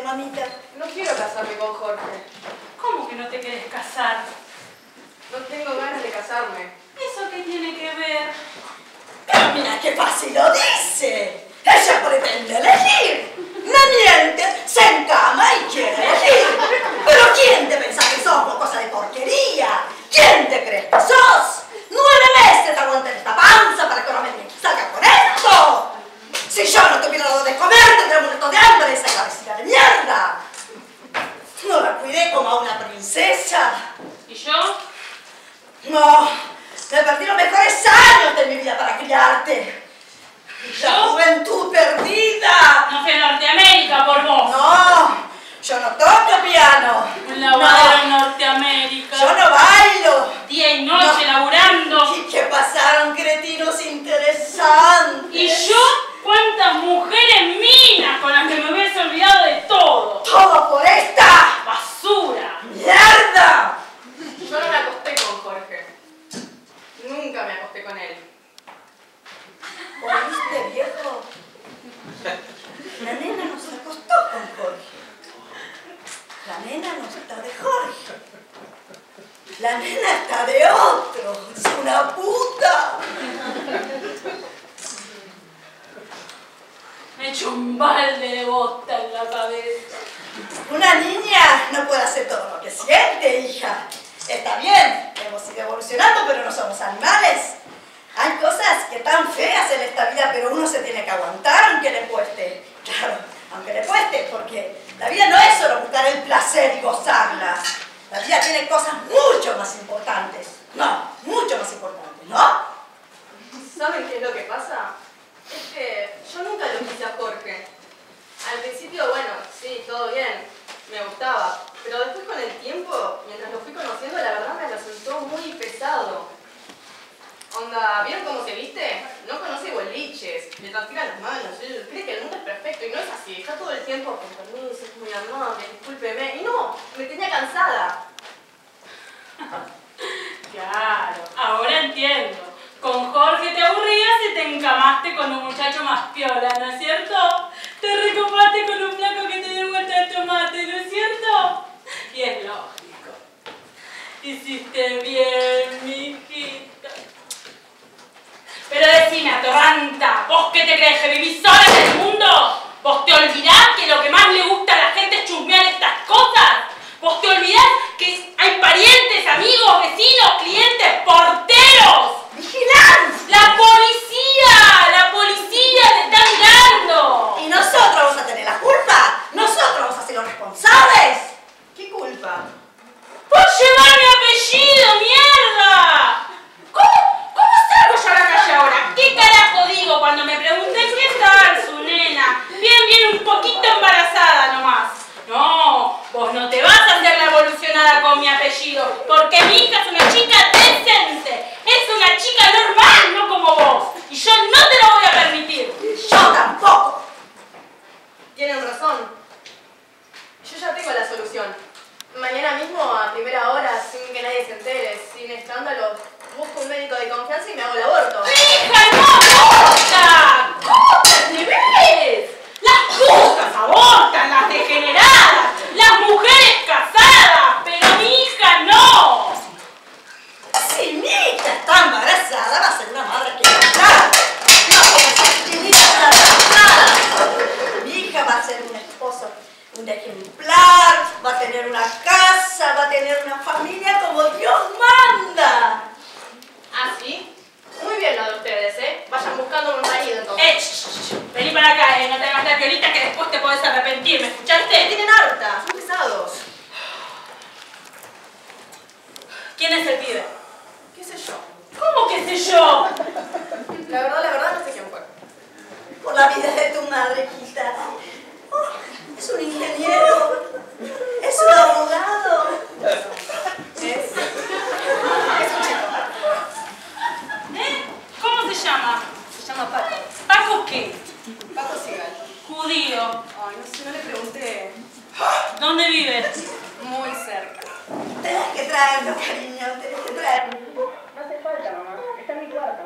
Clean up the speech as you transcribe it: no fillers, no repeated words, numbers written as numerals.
mamita? No quiero casarme con Jorge. ¿Cómo que no te querés casar? No tengo ganas de casarme. ¿Eso qué tiene que ver? Pero mira qué fácil lo dice. Ella pretende elegir. No miente, se encama y quiere elegir. Pero ¿quién te pensás que sos por cosa de porquería? ¿Quién te crees que sos? 9 meses te aguantan esta panza para que no me salga con esto. Si yo no tuviera dado de comer, tendría un muerto de hambre esa cabecita de mierda. No la cuidé como a una princesa. ¿Y yo? No, me perdí los mejores años de mi vida para criarte. La juventud perdida. No fui a Norteamérica por vos. No, yo no toco piano. Un lavadero en Norteamérica. Yo no bailo. Día y noche laburando. Y que pasaron cretinos interesantes. ¿Y yo? ¿Cuántas mujeres minas con las que me hubiese olvidado de todo? Todo por esta ¡Basura! mierda. Yo no me acosté con Jorge. Nunca me acosté con él. ¿Oíste, viejo? La nena no se acostó con Jorge. La nena no está de Jorge. La nena está de otro. Es una puta. Me echo un balde de bosta en la cabeza. Una niña no puede hacer todo lo que siente, hija. Está bien, hemos ido evolucionando, pero no somos animales. Hay cosas que están feas en esta vida, pero uno se tiene que aguantar aunque le cueste. Claro, aunque le cueste, porque la vida no es solo buscar el placer y gozarla. La vida tiene cosas mucho más importantes. No, mucho más importantes, ¿no? ¿Saben qué es lo que pasa? Es que yo nunca lo quise a Jorge. Al principio, bueno, sí, todo bien, me gustaba. Pero después con el tiempo, mientras lo fui conociendo, la verdad me resultó muy pesado. Onda, ¿vieron cómo se viste? No conoce boliches, le transpiran las manos, él cree que el mundo es perfecto y no es así. Está todo el tiempo con permiso, es muy amable, discúlpeme. Y no, me tenía cansada. Claro, ahora entiendo. Con Jorge te aburrías y te encamaste con un muchacho más piola, ¿no es cierto? Te recopaste con un flaco que te dio vuelta de tomate, ¿no es cierto? Y es lógico. Hiciste bien, mijita. Pero decime, atorranta, ¿vos qué te crees, que vivís sola en el mundo? ¿Vos te olvidás que lo que más le gusta a la gente es chusmear estas cosas? ¿Vos te olvidás que hay parientes, amigos, vecinos, clientes, porteros? ¡Vigilancia! ¡La policía! ¡La policía te está mirando! ¿Y nosotros vamos a tener la culpa? ¿Nosotros vamos a ser los responsables? ¿Qué culpa? ¡Por llevar mi apellido, mierda! ¿Cómo salgo yo a la calle ahora? ¿Qué carajo digo cuando me pregunten qué tal su nena? Bien, un poquito embarazada nomás. No, vos no te vas a hacer la evolucionada con mi apellido, porque mi hija es una chica decente, es una chica normal, no como vos, y yo no te lo voy a permitir. Yo tampoco. Tienen razón. Yo ya tengo la solución. Mañana mismo, a primera hora, sin que nadie se entere, sin escándalos, busco un médico de confianza y me hago el aborto. ¡Hija, no aborta! ¡Cotas, ¿me ves? Las putas abortan, las degeneradas, las mujeres casadas, pero mi hija no. Si mi hija está embarazada, va a ser una madre que está. No, como mi hija está embarazada. Mi hija va a ser un esposo, un ejemplar, va a tener una casa, va a tener una familia como Dios manda. ¿Ah, sí? Muy bien lo de ustedes, ¿eh? Vayan buscando un marido entonces. Vení para acá, no te hagas la piolita que después te podés arrepentir, ¿me escuchaste? Tienen harta, son pesados. ¿Quién es el pibe? ¿Qué sé yo? ¿Cómo que sé yo? La verdad, no sé quién fue. Por la vida de tu madre, hijita. Oh, es un ingeniero. Es un abogado. Es un chico. ¿Cómo se llama? Se llama Paco. ¿Paco qué? Paco Sigal. Judío. Ay, no sé, no le pregunté. ¿Dónde vive? Muy cerca. Tenés que traerlo, cariño. Tenés que traerlo. No hace falta, mamá. Está en mi cuarto.